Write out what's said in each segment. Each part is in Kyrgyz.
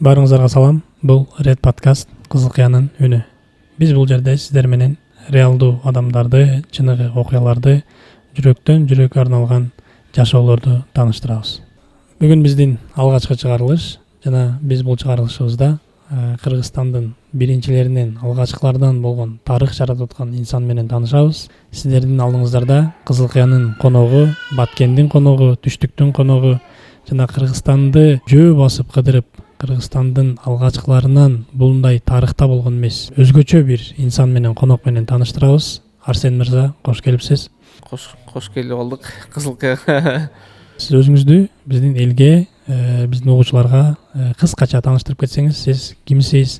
Барыңыздарга салам. Бул Ред подкаст Кызыл Кыянын үнү. Биз бул жерде сиздер менен реалдуу адамдарды, чыныгы окуяларды, жүрөктөн жүрөккө арналган жашоолорду тааныштырабыз. Бүгүн биздин алгачкы чыгарылыш жана биз бул чыгарылышыбызда Кыргызстандын биринчилеринен, алгачкылардан болгон тарых жаратып аткан инсан менен таанышабыз. Сиздердин алдыңыздарда Кызыл Кыянын коногу, Баткендин коногу, Түштүктүн коногу жана Кыргызстанды жөө басып кыдырып, Кыргызстандын алгачкыларынан булундай тарыхта болгон эмес, өзгөчө бир инсан менен, конок менен тааныштырабыз. Арсен мырза, кош келипсиз. Кош келип алдык. Кызыл Кыя. Сиз өзүңүздү биздин элге, биздин угуучуларга кыскача тааныштырып кетсеңиз, сиз кимсиз,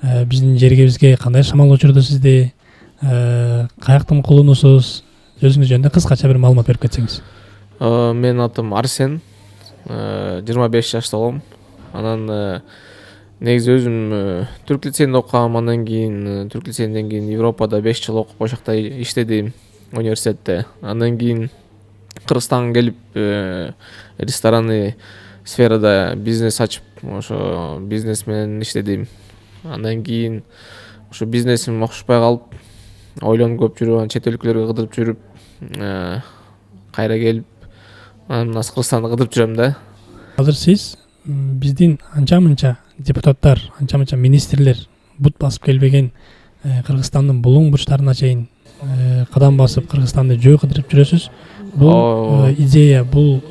биздин жергебизге кандай шамал учурду сизди, каяктын кулунусуз, өзүңүз жөнүндө кыскача бир маалымат берип кетсеңиз. Менин атым Арсен, 25 жашта болом. Анан негизи өзүм түрк лицейинде окугам, андан кийин түрк лицейинден кийин Европада 5 жыл окуп ошол жакта иштедим университетте. Андан кийин Кыргызстанга келип ресторанный сферада бизнес ачып, ошо бизнес менен иштедим. Андан кийин ошо бизнесим окшошпай калып, ойлонуп көп жүрүп, анан чет өлкөлөргө кыдырып жүрүп, кайра келип, анан Кыргызстанды кыдырып жүрөм да. Азыр сиз биздин анча-мынча депутаттар, анча-мынча министрлер бут басып келбеген Кыргызстандын булуң бурчтарына чейин кадам басып Кыргызстанды жөө кыдырып жүрөсүз. Бул идея, бул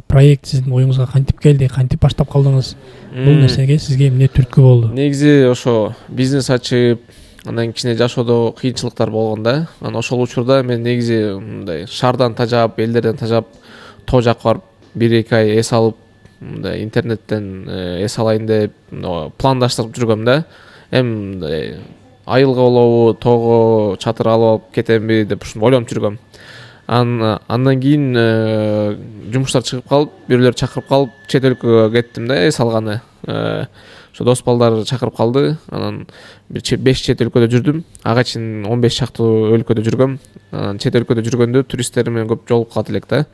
проект сиздин оюңузга кантип келди, кантип баштап калдыңыз? Бул нерсеге сизге эмне түрткү болду? Негизи ошо бизнес ачып, анан кичине жашоодо кыйынчылыктар болгон да. Анан ошол учурда мен негизи мындай шаардан тажап, элдерден тажап, тоо жакка барып 1-2 ай эс алып, мындай интернеттен эс алайын деп пландаштырып жүргөм да. Мындай айылга болобу, тоого чатыр алып кетемби деп ушуну ойлонуп жүргөм. Андан кийин жумуштар чыгып калып, бирөөлөр чакырып калып, чет өлкөгө кеттим да, эс алганы. Ошо дос балдар чакырып калды. Анан бир 5 чет өлкөдө жүрдүм. Ага чейин 15 чактуу өлкөдө жүргөм. Анан чет өлкөдө жүргөндө туристтер менен көп жолугуп калат элек да.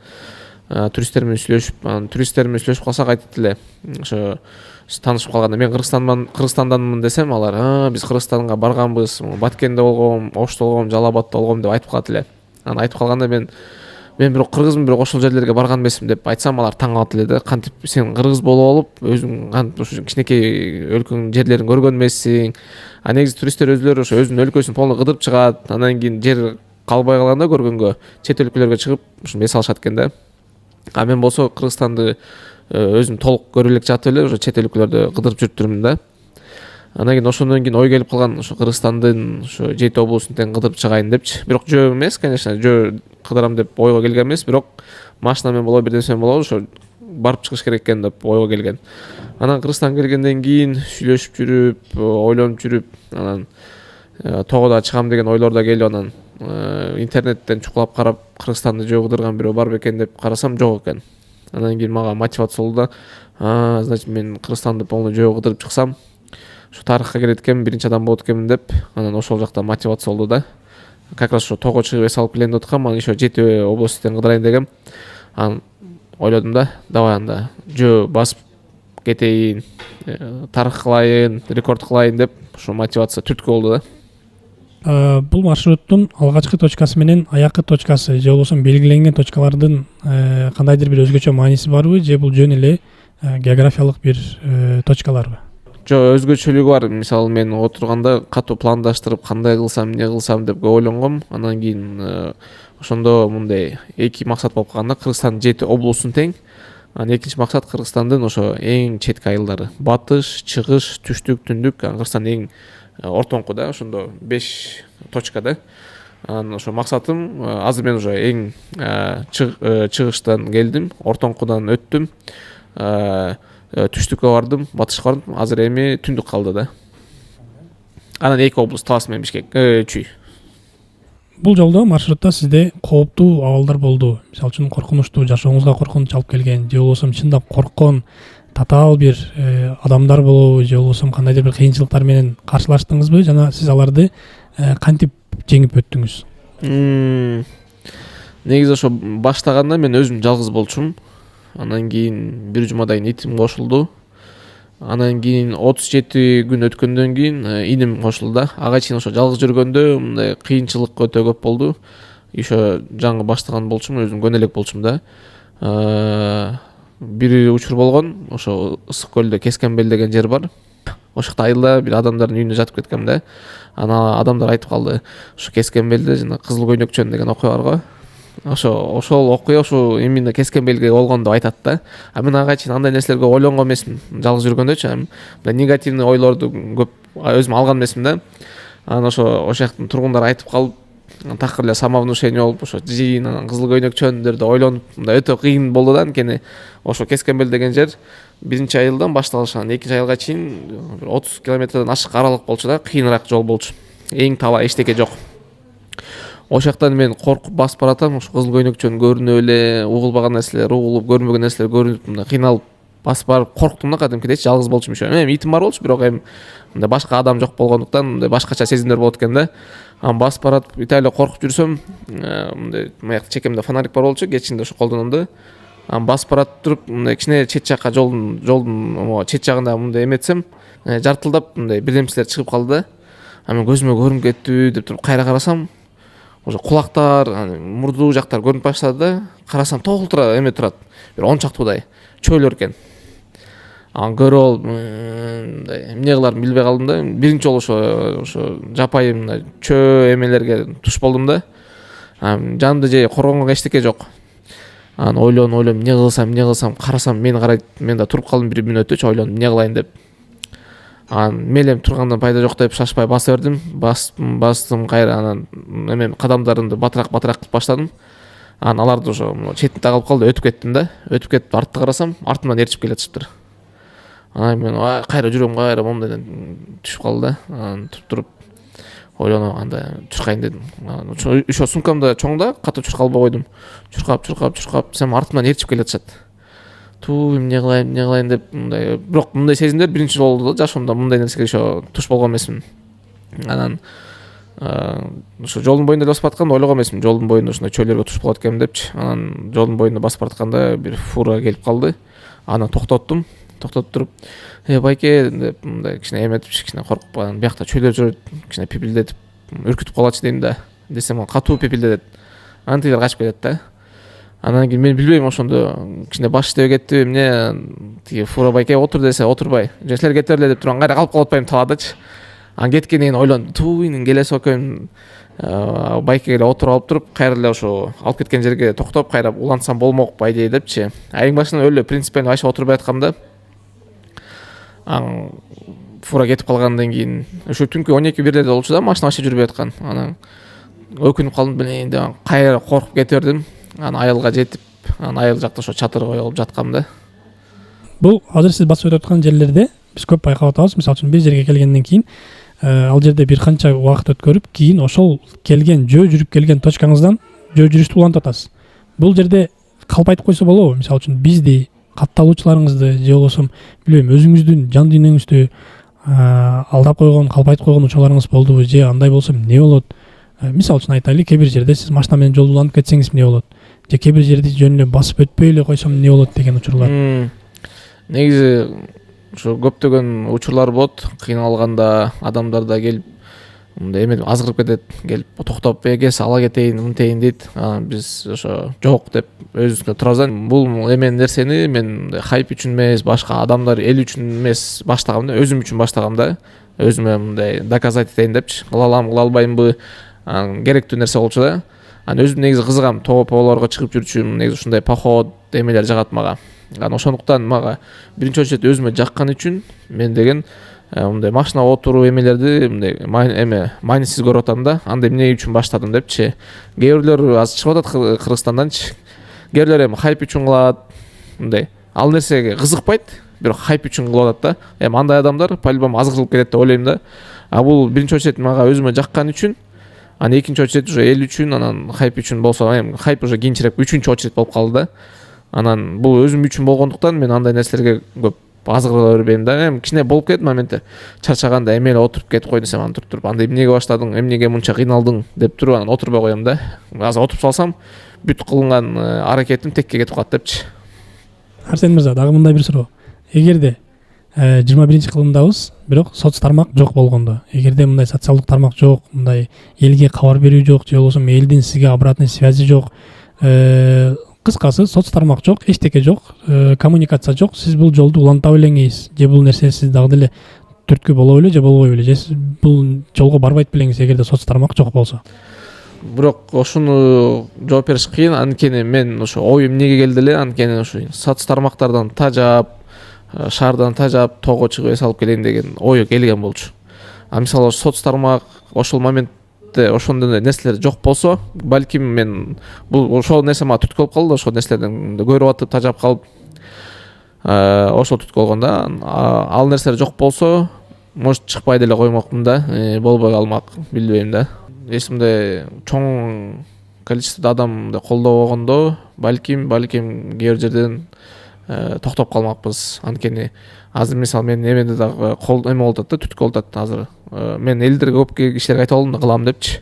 Туристтер менен сүйлөшүп калсак айтат эле. Ошо таанышып калганда мен Кыргызстанданмын десем, алар биз Кыргызстанга барганбыз, Баткенде болгом, Ошто болгом, Жалал Абадта болгом деп айтып калат эле. Анан айтып калганда мен бирок кыргызмын, бирок ошол жерлерге барган эмесмин деп айтсам, алар таң калат эле да. Кантип сен кыргыз болуп алып, өзүң кантип ушу кичинекей өлкөнүн жерлерин көргөн эмессиң? Негизи туристтер өзүлөрү ошо өзүнүн өлкөсүн полный кыдырып чыгат. Андан кийин жер калбай калганда көргөнгө чет өлкөлөргө чыгып, ушуну эс алышат экен да. Мен болсо Кыргызстанды өзүм толук көрө элек жатып эле ошо чет өлкөлөрдө кыдырып жүрүп жүрмүн да. Андан кийин ошондон кийин ой келип калган, ошо Кыргызстандын ошо 7 облусун тең кыдырып чыгайын депчи. Бирок жөө эмес, конечно, жөө кыдырам деп ойго келген эмес, бирок машина менен болобу, бир нерсе менен болобу, ошо барып чыгыш керек экен деп ойго келген. Анан Кыргызстанга келгенден кийин сүйлөшүп жүрүп, ойлонуп жүрүп, анан тоого да чыгам деген ойлор да келип, анан интернеттен чукулап карап, Кыргызстанды жөө кыдырган бирөө бар бекен деп карасам, жок экен. Андан кийин мага мотивация болду да. Значит, мен Кыргызстанды полный жөө кыдырып чыксам, ошо тарыхка кирет экенмин, биринчи адам болот экенмин деп, анан ошол жакта мотивация болду да. Как раз ошо тоого чыгып эс алып келейин деп аткам, анан еще 7 областтан кыдырайын дегем. Анан ойлодум да, давай анда жөө басып кетейин, тарых кылайын, рекорд кылайын деп, ошо мотивация түрткү болду да. Бул маршруттун алгачкы точкасы менен аяккы точкасы же болбосо белгиленген точкалардын кандайдыр бир өзгөчө мааниси барбы, же бул жөн эле географиялык бир точкаларбы? Жок, өзгөчөлүгү бар. Мисалы мен отурганда катуу пландаштырып, кандай кылсам, эмне кылсам деп ойлонгом. Андан кийин ошондо мындай 2 максат болуп калганда, Кыргызстандын 7 облусун тең. Анан экинчи максат Кыргызстандын ошо эң четки айылдары. Батыш, чыгыш, түштүк, түндүк, Кыргызстандын эң ортоңку да, ошондо 5 точка да. Анан ошо максатым, азыр мен уже эң чыгыштан келдим, ортоңкудан өттүм. Түштүккө бардым, батышка бардым, азыр эми түндүк калды да. Анан 2 облус, Талас менен Бишкек, Чүй. Бул жолдо маршрутта сизде кооптуу абалдар болду. Мисалы үчүн коркунучтуу, жашооңузга коркунуч алып келген, же болбосо чындап корккон татаал бир адамдар болобу, же болбосо кандайдыр бир кыйынчылыктар менен каршылаштыңызбы, жана сиз аларды кантип жеңип өттүңүз? Негизи ошо баштаганда мен өзүм жалгыз болчумун. Андан кийин бир жумадан кийин итим кошулду. Анан кийин 37 күн өткөндөн кийин иним кошулду да. Ага чейин ошо жалгыз жүргөндө мындай кыйынчылык өтө көп болду. Ошо жаңы баштаган болчумун, өзүм көнө элек болчумун да. Бир учур болгон, ошо Ысык көлдө Кескенбел деген жер бар. Ошол жакта айылда бир адамдардын үйүнө жатып кеткем да. Ана адамдар айтып калды, ошо Кескенбелде жана Кызыл Көйнөкчөн деген окуя бар го. Ошол окуя ошо именно Кескенбелге болгон деп айтат да. Мен ага чейин андай нерселерге ойлонгон эмесмин. Жалгыз жүргөндөчү мындай негативный ойлорду көп өзүм алган эмесмин да. Анан ошо жактын тургундары айтып калып, такыр эле самовнушение болуп, ошо жийин анан Кызыл Көйнөкчөндөрдү ойлонуп, мындай өтө кыйын болду да. Анткени ошо Кескенбел деген жер биринчи айылдан башталышан экинчи айылга чейин 30 километрден ашык аралык болчу да, кыйыныраак жол болчу. Эң талаа эчтеке жок. Ошол жактан мен коркуп басып баратам, ошо Кызыл Көйнөкчөн көрүнүп эле, угулбаган нерселер угулуп, көрүнбөгөн нерселер көрүнүп, мындай кыйналып басып барып корктум да кадимкидейчи, жалгыз болчумун ошо. Эми итим бар болчу, бирок мындай башка адам жок болгондуктан мындай башкача сезимдер болот экен да. Анан басып баратып италия коркуп жүрсөм, мындай мыякта чекемде фонарик бар болчу, кечинде ошо колдоном да. Анан басып баратып туруп, мындай кичине чет жакка жолдун чет жагында мындай эметсем, жартылдап мындай бирдемселер чыгып калды да. Анан көзүмө көрүнүп кеттү деп туруп кайра карасам, ошо кулактар, мурду жактар көрүнүп баштады да. Карасам толтура эме турат. Бир 10 чактуудай чөйлөр экен. Анан көрүп алып, мындай эмне кыларымды билбей калдым да. Биринчи жолу ошо жапайым мындай чөө эмелерге туш болдум да. Жанымда же коргонго эчтеке жок. Анан ойлонуп, эмне кылсам, карасам мени карайт. Мен да туруп калдым бир мүнөттөчү, ойлондум эмне кылайын деп. Анан мелем тургандан пайда жок деп шашпай баса бердим. Бастым кайра, анан эме кадамдарымды батыраак кылып баштадым. Анан аларды ошо четинде калып калды, өтүп кеттим да. Өтүп кетип артты карасам, артымдан ээрчип келатышыптыр. Анан мен кайра жүрөм, кайра момдайдан түшүп калды да. Анан туруп ойлонуп, анда чуркайын дедим. Ошо сумкамда чоң да, катуу чуркалбай койдум. Чуркап, сем артымдан ээрчип келатышат. Эмне кылайын деп мындай, бирок мындай сезимдер биринчи жолу да жашоомдо мындай нерсеге ошо туш болгон эмесмин. Анан ошо жолдун боюнда эле басып атканда ойлогон эмесмин, жолдун боюнда ушундай чөйлөргө туш болот экенмин депчи. Анан жолдун боюнда басып атканда бир фура келип калды. Анан токтоттум туруп, байке деп мындай кичине эметип, кичине коркуп, анан биякта чөйлөр жүрөт, кичине пипилдетип, үркүтүп калачы дейм да. Десем катуу пипилдетет. Анан тигилер качып кетет да. Анан кийин мен билбейм, ошондо кичине баш иштебей кетти, эмне тиги фура байке отур десе отурбай, силер кете берле деп турган, кайра калып калып атпайм талаадачы. Анан кеткенден кийин ойлондум, инин келеси экөөм байкеге эле отуруп алып туруп, кайра эле ошо алып кеткен жерге токтоп, кайра улантсам болмок по идее депчи. Эң башынан өлө принципиально айша отурбай аткам да. Анан фура кетип калгандан кийин ошо түнкү 12 бирлерде болчу да, машина вообще жүрбөй аткан. Анан өкүнүп калдым, блин деп кайра коркуп кете бердим. Анан айылга жетип, анан айыл жакта ошо чатыр коюп жаткам да. Бул азыр сиз басып өтүп аткан жерлерде биз көп байкап атабыз. Мисалы үчүн бир жерге келгенден кийин ал жерде бир канча убакыт өткөрүп, кийин ошол келген жүрүп келген точкаңыздан жүрүштү улантып атасыз. Бул жерде калп айтып койсо болобу? Мисалы үчүн бизди, катталуучуларыңызды же болбосо билбейм, өзүңүздүн жан дүйнөңүздү алдап койгон, калп айтып койгон учурларыңыз болдубу, же андай болсо эмне болот? Мисалы үчүн айтайлы, кээ бир жерде сиз машина менен жолду улантып кетсеңиз эмне болот? Же кээ бир жерди жөн эле басып өтпөй эле койсом эмне болот деген учурлар. Негизи ошо көптөгөн учурлар болот. Кыйналганда адамдар да келип мындай эме азгырып кетет, келип токтоп, кез ала кетейин, мынтейин дейт. Биз ошо жок деп өзүбүзгө турабыз. Бул эме нерсени мен хайп үчүн эмес, башка адамдар эл үчүн эмес баштагам да, өзүм үчүн баштагам да. Өзүмө мындай доказать этейин депчи. Кыла алам, кыла албаймбы, керектүү нерсе болчу да. Анан өзүм негизи кызыгам, тоолорго чыгып жүрчүмүн, негизи ушундай поход эмелер жагат мага. Анан ошондуктан мага биринчи очередь өзүмө жаккан үчүн мен деген мындай машина отуруу эмелерди мындай маанисиз көрүп атам да. Андай эмне үчүн баштадым депчи. Кээ бирлер азыр чыгып атат Кыргызстанданчы. Кээ бирлер эми хайп үчүн кылат, мындай ал нерсеге кызыкпайт, бирок хайп үчүн кылып атат да. Андай адамдар по-любому азгырылып кетет деп ойлойм да. Бул биринчи очередь мага өзүмө жаккан үчүн, анан экинчи очередь уже эл үчүн, анан хайп үчүн болсо, хайп уже кийинчерээк үчүнчү очередь болуп калды да. Анан бул өзүм үчүн болгондуктан мен андай нерселерге көп азгыра бербейм да. Кичине болуп кетет моменттер. Чарчаганда эме эле отуруп кетип кой десем, анан туруп андай эмнеге баштадың, эмнеге мынча кыйналдың деп туруп анан отурбай коем да. Азыр отуруп салсам бүт кылган аракетим текке кетип калат депчи. Арсен мырза, дагы мындай бир суроо. Эгерде 21 кылымдабыз, бирок соц тармак жок болгондо, эгерде мындай социалдык тармак жок, мындай элге кабар берүү жок, же болбосо элдин сизге обратный связи жок, кыскасы соц тармак жок, эчтеке жок, коммуникация жок, сиз бул жолду уланта белеңиз, же бул нерсе сиз дагы деле түрткү боло беле же болбой беле, же сиз бул жолго барбайт белеңиз эгерде соц тармак жок болсо. Бирок ошону жооп бериш кыйын, анткени мен ошо оюм эмнеге келди эле, анткени ошо соц тармактардан тажап, шаардан тажап тоого чыгып эс алып келейин деген ою келген болчу. А мисалы соц тармак ошол моментте ошондой нерселер жок болсо, балким мен бул ошол нерсе мага түрткү болуп калды, ошол нерселерден көрүп атып тажап калып ошол түрткү болгон да. Ал нерселер жок болсо, может чыкпай деле коймокмун да, болбой калмак, билбейм да. Эсимде чоң количестводо адамды колдоо болгондо, балким кээ бир жерден токтоп калмакпыз. Анткени азыр мисалы мен эмеде дагы эме болуп атат да, түрткү болуп атат азыр. Мен элдерге көп кишилерге айтып алдым да кылам депчи.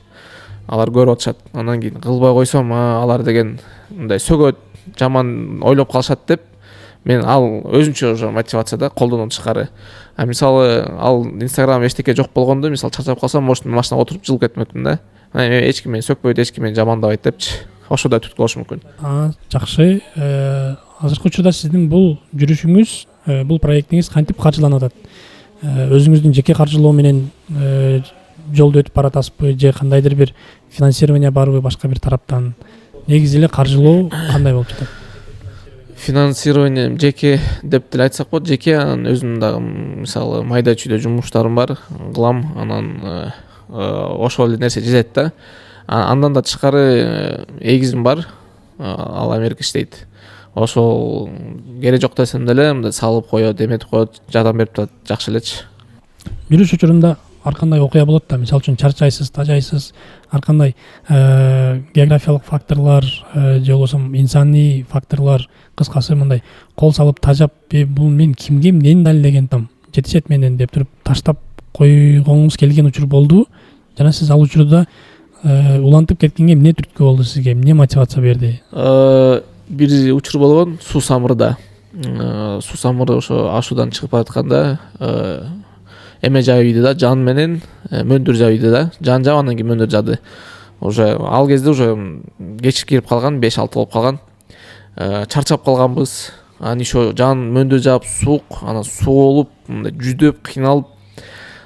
Алар көрүп атышат. Анан кийин кылбай койсом, алар деген мындай сөгөт, жаман ойлоп калышат деп, мен ал өзүнчө уже мотивация да, колдондон тышкары. А мисалы ал Инстаграм эчтеке жок болгондо, мисалы чарчап калсам, может машинага отуруп жылып кетмекмин да. Эч ким мени сөкпөйт, эч ким мени жамандабайт депчи. Ошо да түрткү болушу мүмкүн. Жакшы. Азыркы учурда сиздин бул жүрүшүңүз, бул проектиңиз кантип каржыланып атат? Өзүңүздүн жеке каржылоо менен жолду өтүп баратасызбы, же кандайдыр бир финансирование барбы башка бир тараптан? Негизи эле каржылоо кандай болуп жатат? Финансирование жеке деп деле айтсак болот. Жеке, анан өзүмдүн дагы мисалы майда чүйдө жумуштарым бар, кылам, анан ошол эле нерсе жетет да. Андан да тышкары эгизим бар, ал Америка иштейт. Ошол кереги жок десем деле мындай салып коет, эметип коет, жардам берип турат, жакшы элечи. Жүрүш учурунда ар кандай окуя болот да, мисалы үчүн чарчайсыз, тажайсыз, ар кандай географиялык факторлор, же болбосо инсаний факторлор, кыскасы мындай кол салып тажап, бул мен кимге эмнени далилеген атам, жетишет менен деп туруп таштап койгоңуз келген учур болду, жана сиз ал учурда улантып кеткенге эмне түрткү болду сизге, эмне мотивация берди? Бир учур болгон суу самырда. Суу самыры ошо ашуудан чыгып баратканда эме жабыйды да, жан менен мөндүр жабыйды да. Жан жаап анан кийин мөндүр жады. Уже ал кезде уже кеч кирип калган, 5-6 болуп калган. Чарчап калганбыз. Анан еще жан мөндүр жаап суук, анан соолуп, мындай жүдөп, кыйналып,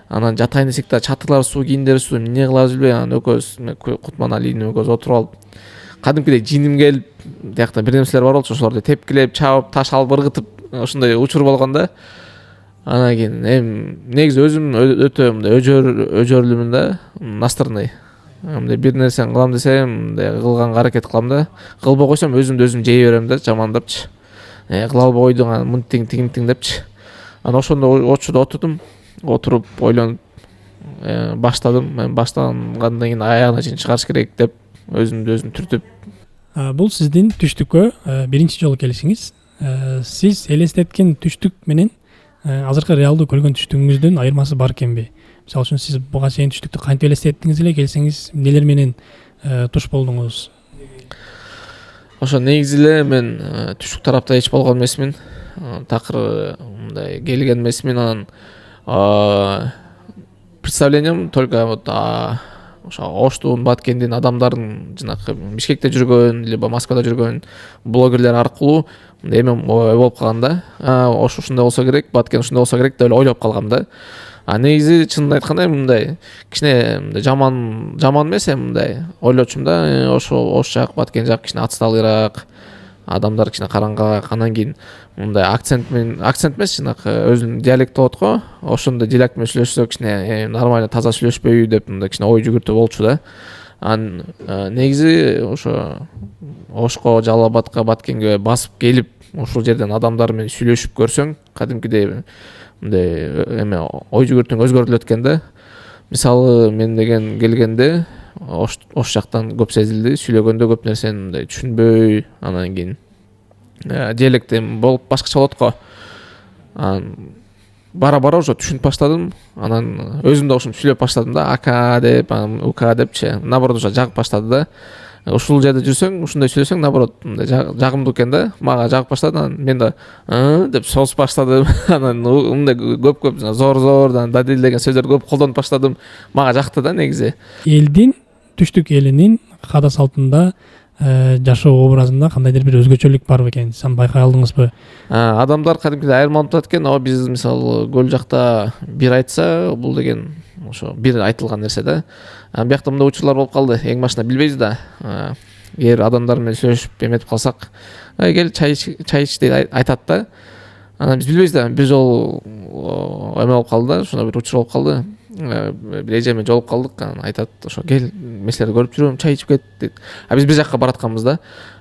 анан жатайын десек да чатырлар суу, кийимдер суу, эмне кылабыз билбей, анан экөөбүз Кутман Алиевна экөөбүз отуруп алып, кадимкидей жиним келип, биякта бир нерселер бар болчу, ошолорду тепкилеп, чабып, таш алып ыргытып, ошондой учур болгон да. Анан кийин негизи өзүм өтө мындай өжөрлүмүн да, настырный. Мындай бир нерсени кылам десем, мындай кылганга аракет кылам да. Кылбай койсом өзүмдү өзүм жей берем да, жамандапчы. Кыла албай койдуң, анан мынтиң тигинтиң депчи. Анан ошондо очууда отуруп ойлонуп баштадым. Мен баштагандан кийин аягына чейин чыгарыш керек деп өзүмдү өзүм түртүп. Бул сиздин түштүккө биринчи жолу келишиңиз. Сиз элестеткен түштүк менен азыркы реалдуу көргөн түштүгүңүздүн айырмасы бар экенби? Мисалы үчүн сиз буга чейин түштүктү кантип элестеттиңиз эле, келсеңиз эмнелер менен туш болдуңуз? Ошо негизи эле мен түштүк тарапта эч болгон эмесмин. Такыр мындай келген эмесмин. Анан представлением только вот ошо Оштун, Баткендин адамдарын, жанагы Бишкекте жүргөн, либо Москвада жүргөн блогерлер аркылуу эме болуп калган да. Ош ушундай болсо керек, Баткен ушундай болсо керек деп эле ойлоп калгам да. Негизи чынын айтканда мындай кичине мындай жаман эмес, мындай ойлочумун да. Ош жак, Баткен жак кичине отсталыйраак, адамдар кичине караңгыраак. Анан кийин мындай акцент эмес, жанагы өзүнүн диалекти болот го. Ошондой диалект менен сүйлөшсө кичине нормально, таза сүйлөшпөйбү деп мындай кичине ой жүгүртүү болчу да. Негизи ошо Ошко, Жалал Абадка, Баткенге басып келип, ошол жерден адамдар менен сүйлөшүп көрсөң, кадимкидей мындай эме ой жүгүртүүң өзгөрүлөт экен да. Мисалы мен деген келгенде Ош жактан көп сезилди, сүйлөгөндө көп нерсени мындай түшүнбөй, анан кийин диалектим болуп башкача болот го. Бара уже түшүнүп баштадым. Анан өзүм да ошентип сүйлөп баштадым да, ака деп, ука депчи. Наоборот уже жагып баштады да. ушул жерде жүрсөң ушундай сүйлөсөң наоборот мындай жагымдуу экен да, мага жагып баштады. Анан мен да деп сосуп баштадым. Анан мындай көп зор дадил деген сөздөрдү көп колдонуп баштадым. Мага жакты да негизи. Элдин, түштүк элинин каада салтында жашоо образында кандайдыр бир өзгөчөлүк бар бекен, сен байкай алдыңызбы? Адамдар кадимкидей айырмаланып турат экен. Биз мисалы көл жакта бир айтса, бул деген ошо бир айтылган нерсе да. Биякта мындай учурлар болуп калды. Эң башында билбейбиз да. Эгер адамдар менен сүйлөшүп эметип калсак, кел чай ич деп айтат да. Анан биз билбейбиз да. Бир жолу эме болуп калды да, ушундай бир учур болуп калды. Бир эжеме жолугуп калдык. Анан айтат, ошо кел, мен силерди көрүп жүрөм, чай ичип кет дейт. Биз бир жакка баратканбыз да.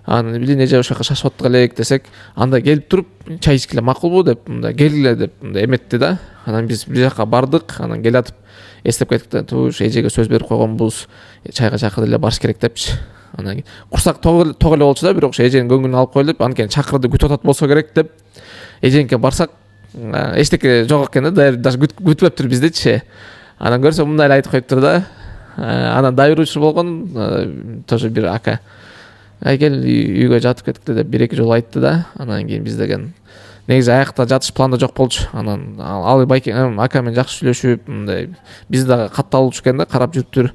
Анан билин эже ошол жака шашып отук элек десек, анда келип туруп чай ичкиле макулбу деп, мындай келгиле деп мындай эметти да. Анан биз бир жака бардык. Анан келатып эстеп кеттик да, туш эжеге сөз берип койгонбуз, чайга чакырып эле барыш керек депчи. Анан курсак ток эле болчу да, бирок ошо эженин көңүлүн алып коелу деп, анткени чакырды күтүп атат болсо керек деп эженикке барсак, эчтеке жок экен да, даже күтпөптүр биздичи. Анан көрсө мындай эле айтып коюптур да. Анан дагы бир учур болгон, тоже бир ака. Кел үйгө жатып кеттик деп бир эки жолу айтты да. Анан кийин биз деген негизи аякта жатыш планда жок болчу. Анан ал байке ака менен жакшы сүйлөшүп, мындай биз дагы катталчу экен да, карап жүрүптүр.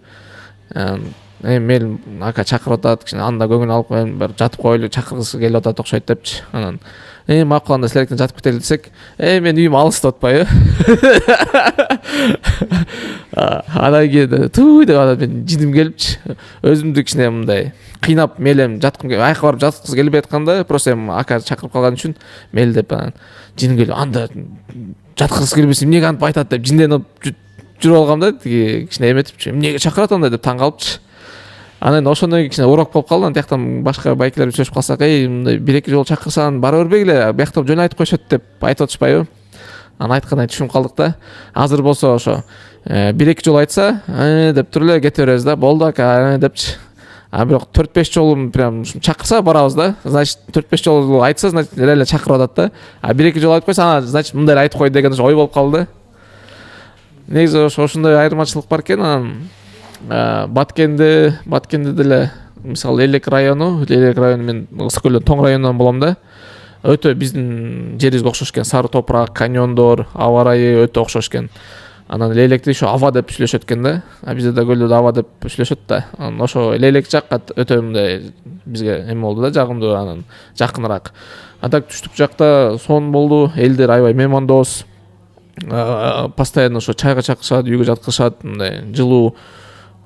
Мен ака чакырып атат, кичине анда көңүл алып коеюн, бир жатып коелу, чакыргысы келип атат окшойт депчи. Анан макул, анда силерден жатып кетели десек, мен үйүм алыс деп атпайбы. Анан кийин туй деп анан мен жиним келипчи. Өзүмдү кичине мындай кыйнап мелем жаткым келип, аякка барып жаткысы келбей атканда, просто ака чакырып калган үчүн мелдеп анан жиним келип, анда жаткысы келбесе эмнеге антип айтат деп жинденип жүрүп алгам да. Тиги кичине эметипчи, эмнеге чакырат андай деп таң калыпчы. Анан ошондон кичине урок болуп калды. Анан тияктан башка байкелер сүйлөшүп калсак, мындай бир эки жолу чакырсаң бара бербегиле, биякта жөн айтып койшот деп айтып атышпайбы? Анан айткандан түшүнүп калдык да. Азыр болсо ошо бир эки жолу айтса, деп туруп эле кете беребиз да. Болду ака депчи. Бирок 4-5 жолу прям чакырса барабыз да. Значит 4-5 жолу айтса, значит эле чакырып атат да. Бир эки жолу айтып койсо, значит мындай айтып кой деген ой болуп калды. Негизи ошондой айырмачылык бар экен. Анан Баткенде деле мисалы Элек району мен Ысык көлдөн Тоң районунан болом да. Өтө биздин жерибизге окшош экен. Сары топурак, каньондор, аба ырайы өтө окшош экен. Анан Электи ошо аба деп сүйлөшөт экен да. Бизде да көлдө аба деп сүйлөшөт да. Анан ошо Элек жакка өтө мындай бизге эме болду да, жагымдуу, анан жакыныраак. Так түштүк жакта сон болду. Элдер аябай меймандос. Постоянно ошо чайга чакырышат, үйгө жаткызышат, мындай жылуу,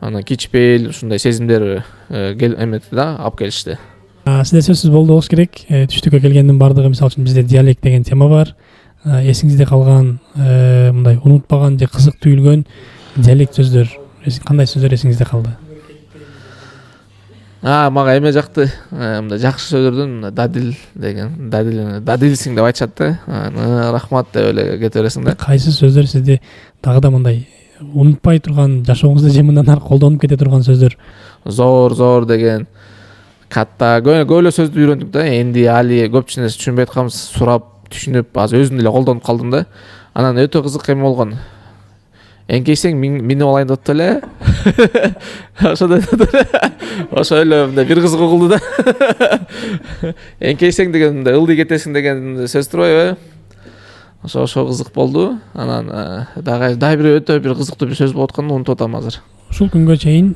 анан кичпейил ушундай сезимдер эметти да, алып келишти. Сизде сөзсүз болду болуш керек. Түштүккө келгендин бардыгы, мисалы үчүн бизде диалект деген тема бар. Эсиңизде калган, мындай унутпаган же кызык түйүлгөн диалект сөздөр, кандай сөздөр эсиңизде калды? Мага эме жакты. Мындай жакшы сөздөрдөн дадил деген, дадилсиң деп айтышат да. Рахмат деп эле кете бересиң да. Кайсы сөздөр сизде дагы да мындай унутпай турган, жашооңузда же мындан ары колдонуп кете турган сөздөр? Зор деген, катта, көп эле сөздү үйрөндүк да. Энди али көпчү нерсе түшүнбөй атканбыз, сурап, түшүнүп, азыр өзүм деле колдонуп калдым да. Анан өтө кызык эме болгон. Эңкейсең минип алайын деп эле. Ошо эле мындай бир кызык угулду да. Эңкейсең деген мындай ылдый кетесиң деген сөз турбайбы? Ошо кызык болду. Анан дагы бир өтө бир кызыктуу бир сөз болуп атканын унутуп атам азыр. Ушул күнгө чейин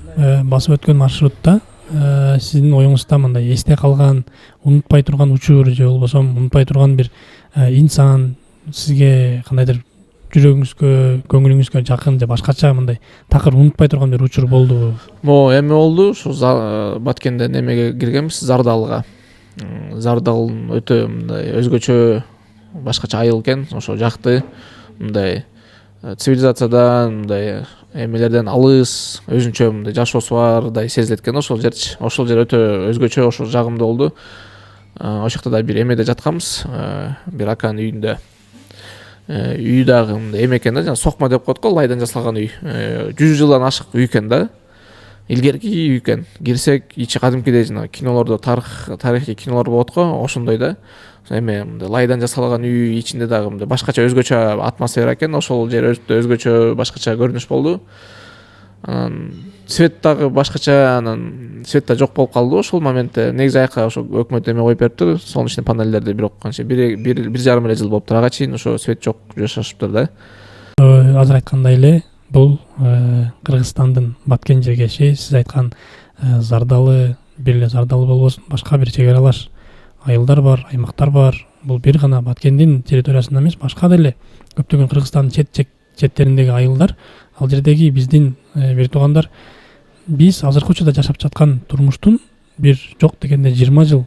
басып өткөн маршрутта сиздин оюңузда мындай эсте калган, унутпай турган учур же болбосо унутпай турган бир инсан, сизге кандайдыр жүрөгүңүзгө, көңүлүңүзгө жакын же башкача мындай такыр унутпай турган бир учур болдубу? Эме болду, ушу Баткенден эмеге киргенбиз, Зардалга. Зардал өтө мындай өзгөчө, башкача айыл экен. Ошо жакты, мындай цивилизациядан, мындай эмелерден алыс, өзүнчө мындай жашоосу бардай сезилет экен ошол жерчи. Ошол жер өтө өзгөчө, ошо жагымдуу болду. Ошол жакта да бир эмеде жатканбыз, бир аканын үйүндө. Үй дагы мындай эме экен да, жана сокма деп коет го, лайдан жасалган үй. 100 жылдан ашык үй экен да. Илгерки үй экен. Кирсек, ичи кадимкидей жана кинолордо, тарыхый кинолор болот го, ошондой да. Эме мындай лайдан жасалган үй, ичинде дагы мындай башкача өзгөчө атмосфера экен. Ошол жер өтө өзгөчө, башкача көрүнүш болду. анан свет дагы башкача, анан свет да жок болуп калды ошол моментте. Негизи аяка ошо өкмөт эме коюп бериптир, солнечный панелдерди, бирок канча 1,5 жыл болуптур, ага чейин ошо свет жок жашашыптыр да. Азыр айткандай эле бул Кыргызстандын баткен жергеши, сиз айткан Зардалы, бир эле Зардалы болбосун, башка бир чек аралаш айылдар бар, аймактар бар. Бул бир гана Баткендин территориясында эмес, башка деле көптөгөн Кыргызстандын четтериндеги айылдар. Ал жердеги биздин бир туугандар биз азыркы учурда жашап жаткан турмуштун бир жок дегенде 20 жыл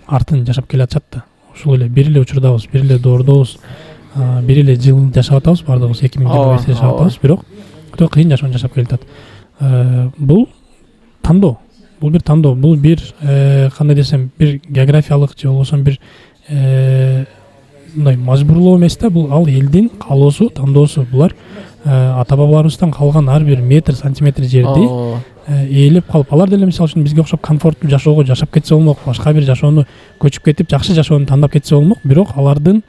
артын жашап келе атышат да. Ушул эле бир эле учурдабыз, бир эле доордобуз, бир эле жыл жашап атабыз, бардыгыбыз 2025 жашап атабыз, бирок өтө кыйын жашоону жашап келатат. Бул тандоо, бул бир тандоо, бул бир кандай десем, бир географиялык же болбосо бир мындай мажбурлоо эмес да, бул ал элдин каалоосу, тандоосу. Булар ата бабаларыбыздан калган ар бир метр, сантиметр жерди ээлеп калып, алар деле мисалы үчүн бизге окшоп комфорттуу жашоого жашап кетсе болмок, башка бир жашоону көчүп кетип, жакшы жашоону тандап кетсе болмок, бирок алардын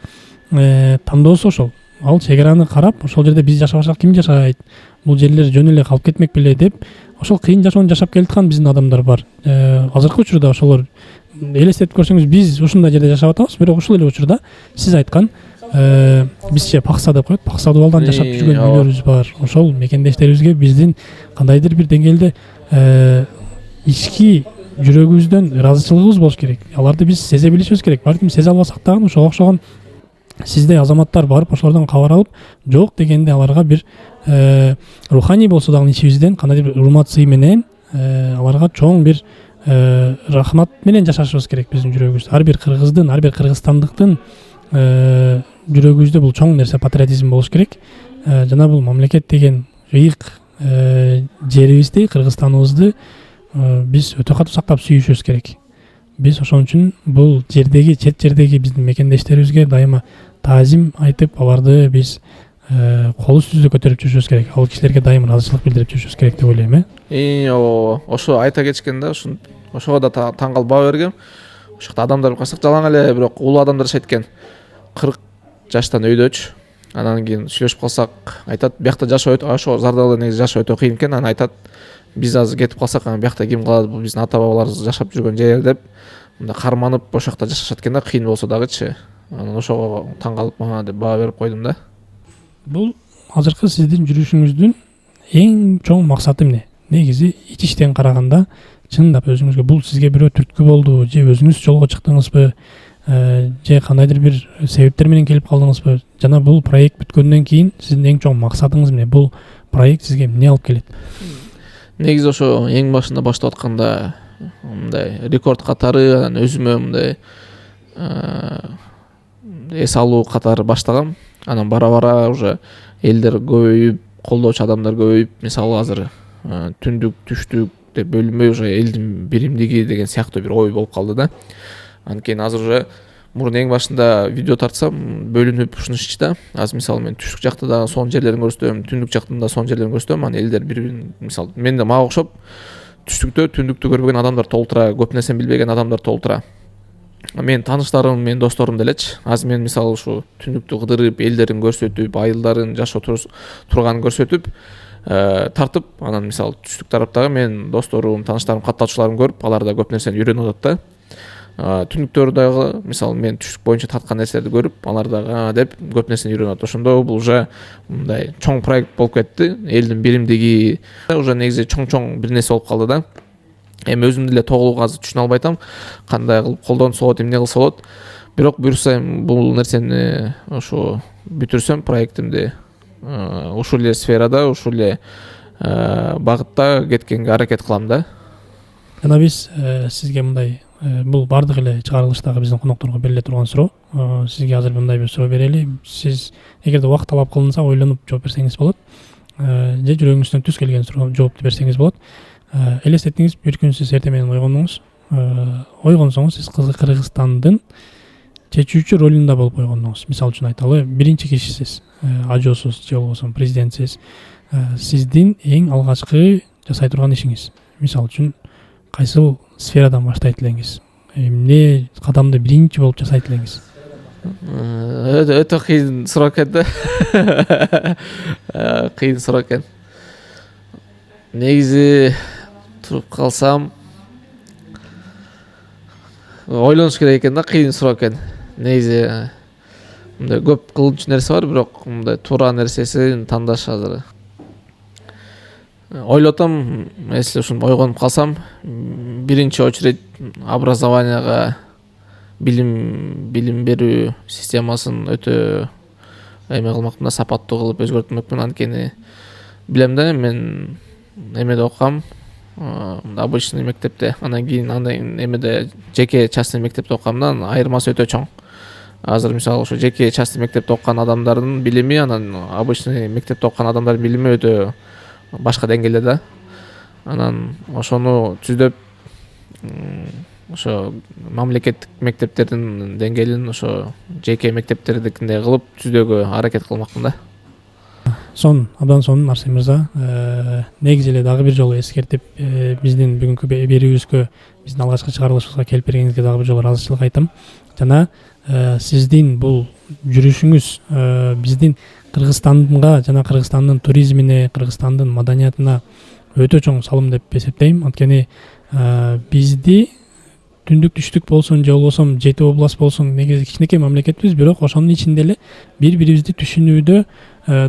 тандоосу ошол. Ал чек араны карап, ошол жерде биз жашабасак ким жашайт? Бул жерлер жөн эле калып кетмек беле деп, ошол кыйын жашоону жашап келаткан биздин адамдар бар. Азыркы учурда ошолор элестетип көрсөңүз, биз ушундай жерде жашап атабыз, бирок ушул эле учурда сиз айткан бизче пакса деп коет, пакса дубалдан жашап жүргөн үйлөрүбүз бар. Ошол мекендештерибизге биздин кандайдыр бир деңгээлде ички жүрөгүбүздөн ыраазычылыгыбыз болуш керек. Аларды биз сезе билишибиз керек. Балким сезе албасак дагы ошого окшогон сиздей азаматтар барып ошолордон кабар алып, жок дегенде аларга бир руханий болсо дагы ичибизден кандайдыр бир урмат сый менен аларга чоң бир рахмат менен жашашыбыз керек биздин жүрөгүбүздө. Ар бир кыргыздын, ар бир кыргызстандыктын жүрөгүбүздө бул чоң нерсе, патриотизм болуш керек. Жана бул мамлекет деген ыйык жерибизди, Кыргызстаныбызды биз өтө катуу сактап сүйүшүбүз керек. Биз ошон үчүн бул жердеги, чет жердеги биздин мекендештерибизге дайыма таазим айтып, аларды биз колу сүздө көтөрүп жүрүшүбүз керек. Ал кишилерге дайым ыраазычылык билдирип жүрүшүбүз керек деп ойлойм. Ошо айта кетишкен да, ошого да таң калып баа бергем. Ошокто адамдар кайсак жалаң эле, бирок улуу адамдар жашайт экен. 40 жаштан өйдөчү. Анан кийин сүйлөшүп калсак, айтат, биякта жашоо өтө, ошо Зардалда негизи жашоо өтө кыйын экен. Анан айтат, биз азыр кетип калсак, анан биякта ким калат? Бул биздин ата бабаларыбыз жашап жүргөн жер деп, мындай карманып ошол жакта жашашат экен да, кыйын болсо дагычы. Анан ошого таң калып мага деп баа берип койдум да. Бул азыркы сиздин жүрүшүңүздүн эң чоң максаты эмне? Негизи ич иштен караганда чындап өзүңүзгө бул сизге бирөө түрткү болду, же өзүңүз жолго чыктыңызбы, же кандайдыр бир себептер менен келип калдыңызбы? Жана бул проект бүткөндөн кийин сиздин эң чоң максатыңыз эмне? Бул проект сизге эмне алып келет? Негизи ошо эң башында баштап атканда мындай рекорд катары, анан өзүмө мындай эс алуу катары баштагам. Анан бара-бара уже элдер көбөйүп, колдоочу адамдар көбөйүп, мисалы азыр түндүк, түштүк деп бөлүнбөй уже элдин биримдиги деген сыяктуу бир ой болуп калды да. Анан кийин азыр уже мурун эң башында видео тартсам бөлүнүп ушунчу да. Азыр мисалы мен түштүк жакта да сонун жерлерин көрсөтөм, түндүк жактан да сонун жерлерин көрсөтөм. Анан элдер бири-бирин мисалы мен да мага окшоп түштүктө, түндүктү көрбөгөн адамдар толтура, көп нерсени билбеген адамдар толтура. Мен тааныштарым, мен досторум делечи. Азыр мен мисалы ушу түндүктү кыдырып, элдерин көрсөтүп, айылдарын жашоо турганын көрсөтүп, тартып, анан мисалы түштүк тараптагы мен досторум, тааныштарым, каттаочуларым көрүп, алар да көп нерсени үйрөнүп атат да. Түндүктөр дагы мисалы мен түштүк боюнча тарткан нерселерди көрүп, алар дагы деп көп нерсени үйрөнүп атат. Ошондо бул уже мындай чоң проект болуп кетти. Элдин биримдиги уже негизи чоң бир нерсе болуп калды да. Эми өзүм деле толук азыр түшүнө албай атам, кандай кылып колдонсо болот, эмне кылса болот. Бирок буюрса бул нерсени ошо бүтүрсөм проектимди ушул эле сферада, ушул эле багытта кеткенге аракет кылам да. Жана биз сизге мындай бул бардык эле чыгарылыштагы биздин конокторго бериле турган суроо. Сизге азыр мындай бир суроо берели. Сиз эгерде убакыт талап кылынса ойлонуп жооп берсеңиз болот. Же жүрөгүңүздөн түз келген суроо жоопту берсеңиз болот. Элестетиңиз, бир күн сиз эртең менен ойгонсоңуз, сиз Кыргызстандын чечүүчү ролунда болуп ойгондуңуз. Мисалы үчүн айталы, биринчи кишисиз, ажоосуз же болбосо президентсиз. Сиздин эң алгачкы жасай турган ишиңиз. Мисалы үчүн кайсыл сферадан баштайт элеңиз? Эмне кадамды биринчи болуп жасайт элеңиз? Өтө кыйын суроо экен да. Кыйын суроо экен. негизи туруп калсам ойлонуш керек экен да, кыйын суроо экен. Негизи мындай көп кылынчу нерсе бар, бирок мындай туура нерсесин тандаш азыр. Ойлотом, если ушинтип ойгонуп калсам, биринчи очередь образованияга, билим берүү системасын өтө эме кылмакмын да, сапаттуу кылып өзгөртмөкмүн. Анткени билем да, мен эмеде окугам, обычный мектепте, андан кийин эмеде жеке частный мектепте окугам да, айырмасы өтө чоң. Азыр мисалы ошо жеке частный мектепте окуган адамдардын билими, анан обычный мектепте окуган адамдардын билими өтө башка деңгээлде да. Анан ошону түздөп, ошо мамлекеттик мектептердин деңгээлин ошо жеке мектептердикиндей кылып түздөөгө аракет кылмакмын да. Абдан сонун Арсен мырза, негизи эле дагы бир жолу эскертип, биздин бүгүнкү берүүбүзгө, биздин алгачкы чыгарылышыбызга келип бергениңизге дагы бир жолу ыраазычылык айтам. Жана сиздин бул жүрүшүңүз биздин Кыргызстанга жана Кыргызстандын туризмине, Кыргызстандын маданиятына өтө чоң салым деп эсептейм. Анткени бизди түндүк түштүк болсун же болбосо жети область болсун, негизи кичинекей мамлекетпиз, бирок ошонун ичинде эле бири-бирибизди түшүнүүдө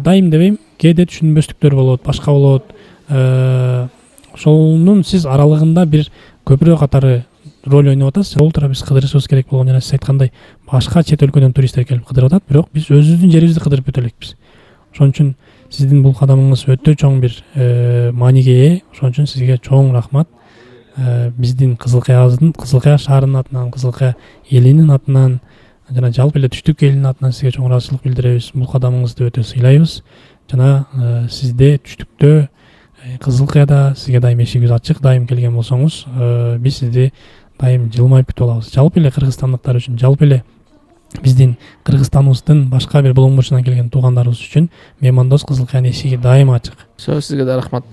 дайым дебейм, кээде түшүнбөстүктөр болот, башка болот. Ошонун сиз аралыгында бир көпүрө катары роль ойноп атасыз. Бул туура биз кыдырышыбыз керек болгон, жана сиз айткандай башка чет өлкөдөн туристтер келип кыдырып атат, бирок биз өзүбүздүн жерибизди кыдырып өтө элекпиз. Ошон үчүн сиздин бул кадамыңыз өтө чоң бир мааниге ээ. Ошон үчүн сизге чоң рахмат. Биздин Кызылкая шаарынын атынан, Кызылкая элинин атынан жана жалпы эле түштүк элинин атынан сизге чоң ыраазычылык билдиребиз. Бул кадамыңызды өтө сыйлайбыз. Жана сизде түштүктө, Кызылкаяда сизге дайым эшигибиз ачык, дайым келген болсоңуз, биз сизди дайым жылмайып күтүп алабыз. Жалпы эле кыргызстандыктар үчүн, жалпы эле биздин Кыргызстаныбыздын башка бир булуң бурчунан келген туугандарыбыз үчүн меймандос Кызылкаянын эшиги дайым ачык. Сизге да рахмат.